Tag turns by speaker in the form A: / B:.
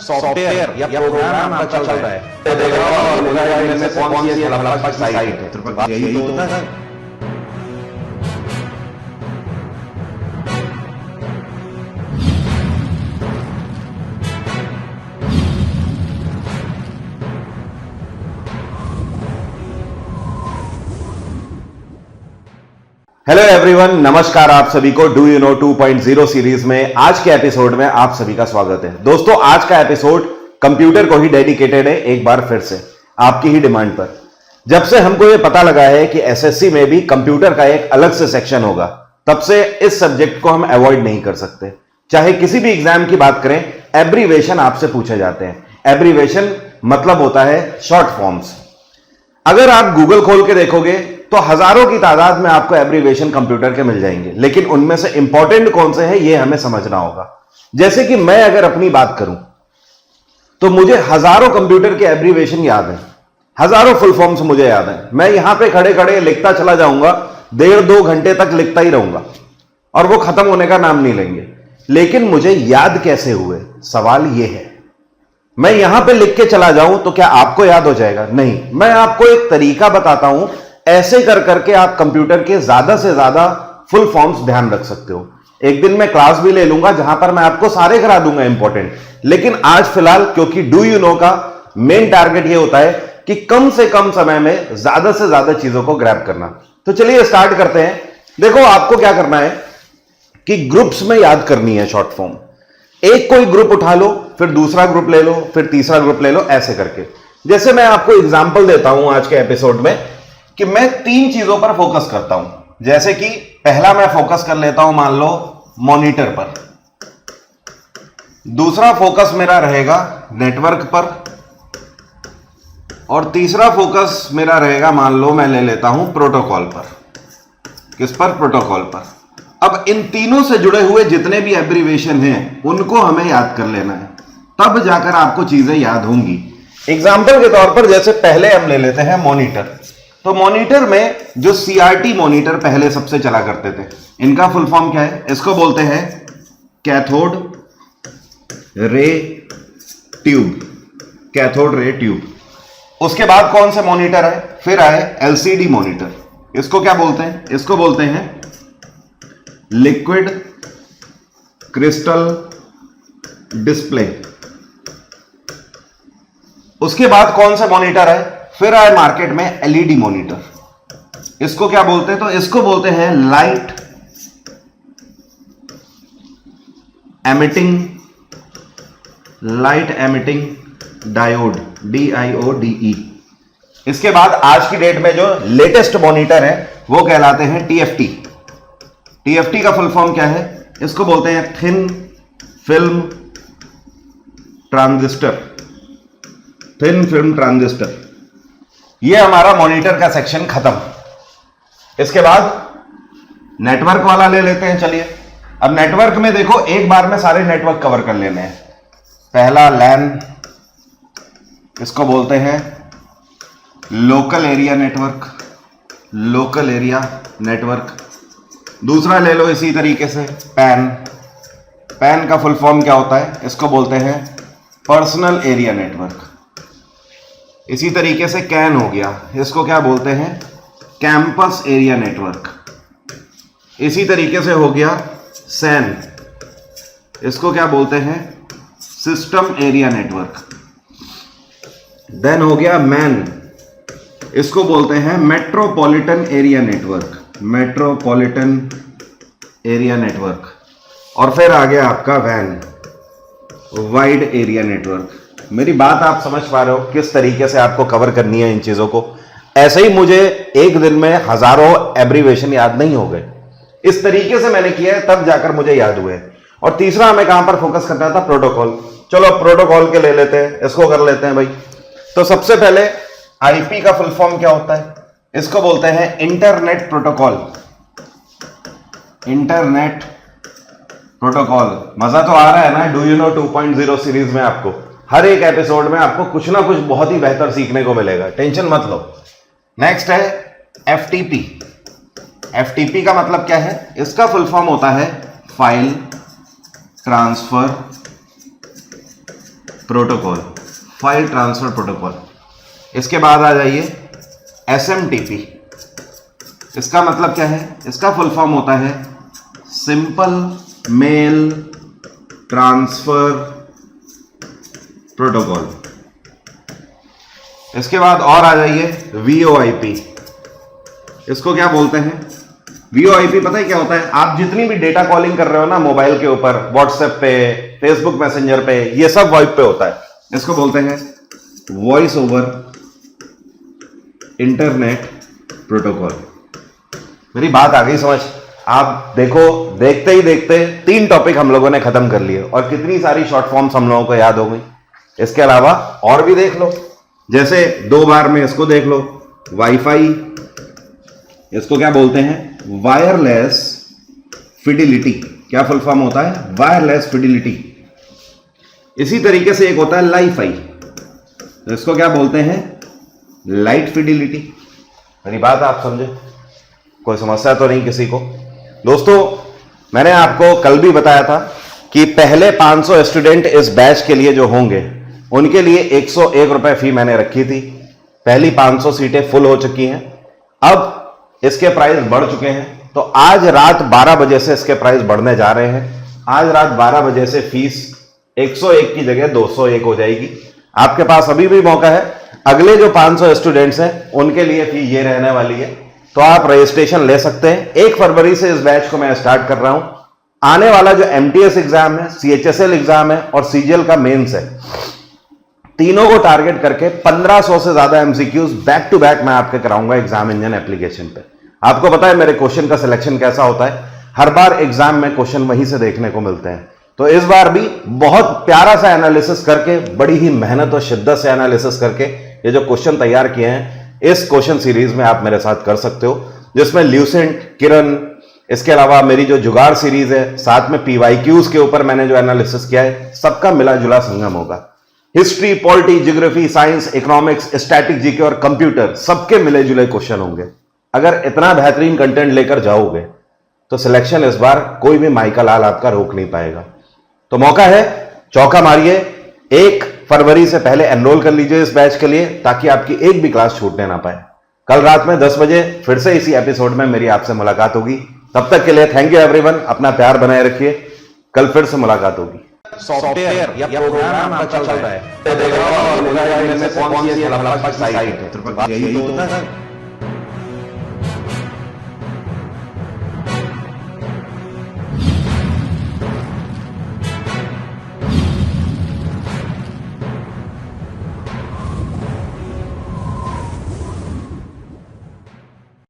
A: Software या programme आपका चल रहा है तो देखो और मुझे इनमें से कौन सी डेवलपर साइट है, तो बात यही तो होता है। हेलो एवरीवन, नमस्कार आप सभी को डू यू नो 2.0 सीरीज में आज के एपिसोड में आप सभी का स्वागत है। दोस्तों, आज का एपिसोड कंप्यूटर को ही डेडिकेटेड है, एक बार फिर से आपकी ही डिमांड पर। जब से हमको ये पता लगा है कि एसएससी में भी कंप्यूटर का एक अलग से सेक्शन होगा, तब से इस सब्जेक्ट को हम अवॉइड नहीं कर सकते। चाहे किसी भी एग्जाम की बात करें, एब्रीवेशन आपसे पूछे जाते हैं। एब्रीवेशन मतलब होता है शॉर्ट फॉर्म्स। अगर आप गूगल खोल के देखोगे तो हजारों की तादाद में आपको एब्रीवेशन कंप्यूटर के मिल जाएंगे, लेकिन उनमें से इंपॉर्टेंट कौन से हैं ये हमें समझना होगा। जैसे कि मैं अगर अपनी बात करूं तो मुझे हजारों कंप्यूटर के एब्रीवेशन याद हैं, हजारों फुल फॉर्म्स मुझे याद हैं। मैं यहां पे खड़े खड़े लिखता चला जाऊंगा, 1.5-2 घंटे तक लिखता ही रहूंगा और वो खत्म होने का नाम नहीं लेंगे। लेकिन मुझे याद कैसे हुए, सवाल यह है। मैं यहां पे लिख के चला जाऊं तो क्या आपको याद हो जाएगा? नहीं, मैं आपको एक तरीका बताता हूं, ऐसे कर करके आप कंप्यूटर के ज्यादा से ज्यादा फुल फॉर्म्स ध्यान रख सकते हो। एक दिन मैं क्लास भी ले लूंगा जहां पर मैं आपको सारे करा दूंगा इंपॉर्टेंट। लेकिन आज फिलहाल, क्योंकि डू यू नो का मेन टारगेट ये होता है कि कम से कम समय में ज्यादा से ज्यादा चीजों को ग्रैब करना, तो चलिए स्टार्ट करते हैं। देखो, आपको क्या करना है कि ग्रुप्स में याद करनी है शॉर्ट फॉर्म। एक कोई ग्रुप उठा लो, फिर दूसरा ग्रुप ले लो, फिर तीसरा ग्रुप ले लो, ऐसे करके। जैसे मैं आपको एग्जांपल देता हूं आज के एपिसोड में कि मैं 3 चीजों पर फोकस करता हूं। जैसे कि पहला मैं फोकस कर लेता हूं, मान लो मॉनिटर पर। दूसरा फोकस मेरा रहेगा नेटवर्क पर, और तीसरा फोकस मेरा रहेगा, मान लो मैं ले लेता हूं प्रोटोकॉल पर। किस पर? प्रोटोकॉल पर। अब इन तीनों से जुड़े हुए जितने भी एब्रीवेशन हैं उनको हमें याद कर लेना है, तब जाकर आपको चीजें याद होंगी। एग्जाम्पल के तौर पर जैसे पहले हम ले लेते हैं मॉनिटर। तो मॉनिटर में जो सीआरटी मॉनिटर पहले सबसे चला करते थे, इनका फुल फॉर्म क्या है? इसको बोलते हैं cathode ray tube. Cathode ray tube. उसके बाद कौन से मॉनिटर है? फिर आए एलसीडी मॉनिटर। इसको क्या बोलते हैं? इसको बोलते हैं लिक्विड क्रिस्टल डिस्प्ले। उसके बाद कौन सा मॉनिटर है? फिर आए मार्केट में एलईडी मॉनिटर। इसको क्या बोलते हैं? तो इसको बोलते हैं लाइट एमिटिंग डायोड, DIODE। इसके बाद आज की डेट में जो लेटेस्ट मॉनिटर है वो कहलाते हैं TFT। TFT का फुल फॉर्म क्या है? इसको बोलते हैं thin film transistor. Thin film transistor. ये हमारा मॉनिटर का सेक्शन खत्म। इसके बाद नेटवर्क वाला ले लेते हैं। चलिए, अब नेटवर्क में देखो, एक बार में सारे नेटवर्क कवर कर लेने हैं। पहला लैन, इसको बोलते हैं local area network. Local area network. दूसरा ले लो इसी तरीके से पैन। पैन का फुल फॉर्म क्या होता है? इसको बोलते हैं पर्सनल एरिया नेटवर्क। इसी तरीके से कैन हो गया, इसको क्या बोलते हैं? Campus area network. इसी तरीके से हो गया सैन, इसको क्या बोलते हैं? System area network. देन हो गया मैन, इसको बोलते हैं metropolitan area network. Metropolitan area network. और फिर आ गया आपका वैन, वाइड एरिया नेटवर्क। मेरी बात आप समझ पा रहे हो किस तरीके से आपको कवर करनी है इन चीजों को? ऐसे ही मुझे एक दिन में हजारों एब्रीवेशन याद नहीं हो गए। इस तरीके से मैंने किया है, तब जाकर मुझे याद हुए। और तीसरा हमें कहां पर फोकस करना था? प्रोटोकॉल। चलो प्रोटोकॉल के ले लेते हैं, इसको कर लेते हैं भाई। तो सबसे पहले आईपी का फुल फॉर्म क्या होता है? इसको बोलते हैं इंटरनेट प्रोटोकॉल। Internet protocol. मजा तो आ रहा है ना डू यू नो 2.0 सीरीज में? आपको हर एक एपिसोड में आपको कुछ ना कुछ बहुत ही बेहतर सीखने को मिलेगा, टेंशन मत लो। नेक्स्ट है एफटीपी। एफटीपी का मतलब क्या है? इसका फुल फॉर्म होता है file transfer protocol, file transfer protocol. इसके बाद आ जाइए SMTP। इसका मतलब क्या है? इसका फुल फॉर्म होता है सिंपल मेल ट्रांसफर प्रोटोकॉल। इसके बाद और आ जाइए VoIP। इसको क्या बोलते हैं? VoIP पता है क्या होता है? आप जितनी भी डेटा कॉलिंग कर रहे हो ना मोबाइल के ऊपर, व्हाट्सएप पे, फेसबुक मैसेंजर पे, ये सब वॉइप पे होता है। इसको बोलते हैं वॉइस ओवर इंटरनेट प्रोटोकॉल। मेरी बात आ गई समझ? आप देखो, देखते ही देखते 3 टॉपिक हम लोगों ने खत्म कर लिए और कितनी सारी शॉर्ट फॉर्म्स हम लोगों को याद हो गई। इसके अलावा और भी देख लो, जैसे 2 बार में इसको देख लो, वाईफाई, इसको क्या बोलते हैं? Wireless fidelity. क्या फुल फॉर्म होता है? Wireless fidelity. इसी तरीके से एक होता है लाइफाई, इसको क्या बोलते हैं? Light fidelity. मेरी बात आप समझे? कोई समस्या तो नहीं किसी को? दोस्तों, मैंने आपको कल भी बताया था कि पहले 500 स्टूडेंट इस बैच के लिए जो होंगे उनके लिए 101 रुपए फी मैंने रखी थी। पहली 500 सीटें फुल हो चुकी हैं, अब इसके प्राइस बढ़ चुके हैं। तो आज रात 12 बजे से इसके प्राइस बढ़ने जा रहे हैं। आज रात 12 बजे से फीस 101 की जगह 201 हो जाएगी। आपके पास अभी भी मौका है। अगले जो 500 स्टूडेंट्स हैं उनके लिए फी ये रहने वाली है, तो आप रजिस्ट्रेशन ले सकते हैं। 1 फरवरी से इस बैच को मैं स्टार्ट कर रहा हूं। आने वाला जो MTS एग्जाम है, CHSL एग्जाम है और CGL का मेंस है, तीनों को टारगेट करके 1500 से ज्यादा MCQs बैक टू बैक मैं आपके कराऊंगा एग्जाम इंजन एप्लीकेशन पे। आपको पता है मेरे क्वेश्चन का सिलेक्शन कैसा होता है? हर बार एग्जाम में क्वेश्चन वहीं से देखने को मिलते हैं। तो इस बार भी बहुत प्यारा सा एनालिसिस करके, बड़ी ही मेहनत और शिद्दत से एनालिसिस करके ये जो क्वेश्चन तैयार किए हैं, इस क्वेश्चन सीरीज में आप मेरे साथ कर सकते हो, जिसमें ल्यूसेंट, किरण, इसके अलावा मेरी जो जुगाड़ सीरीज है, साथ में PYQs के ऊपर मैंने जो एनालिसिस किया है, सबका मिला जुला संगम होगा। History, polity, geography, science, economics, static, GK और कंप्यूटर, सबके मिले जुले क्वेश्चन होंगे। अगर इतना बेहतरीन कंटेंट लेकर जाओगे तो सिलेक्शन इस बार कोई भी माइका लाल आपका रोक नहीं पाएगा। तो मौका है, चौका मारिए। 1 फरवरी से पहले एनरोल कर लीजिए इस बैच के लिए, ताकि आपकी एक भी क्लास छूटने ना पाए। कल रात में 10 बजे फिर से इसी एपिसोड में मेरी आपसे मुलाकात होगी। तब तक के लिए थैंक यू एवरीवन। अपना प्यार बनाए रखिए। कल फिर से मुलाकात होगी। सॉफ्टवेयर या प्रोग्राम आपका चल रहा है, देख रहा हूं और मुझे यार इनमें से कौन सी है, यही तो होता है।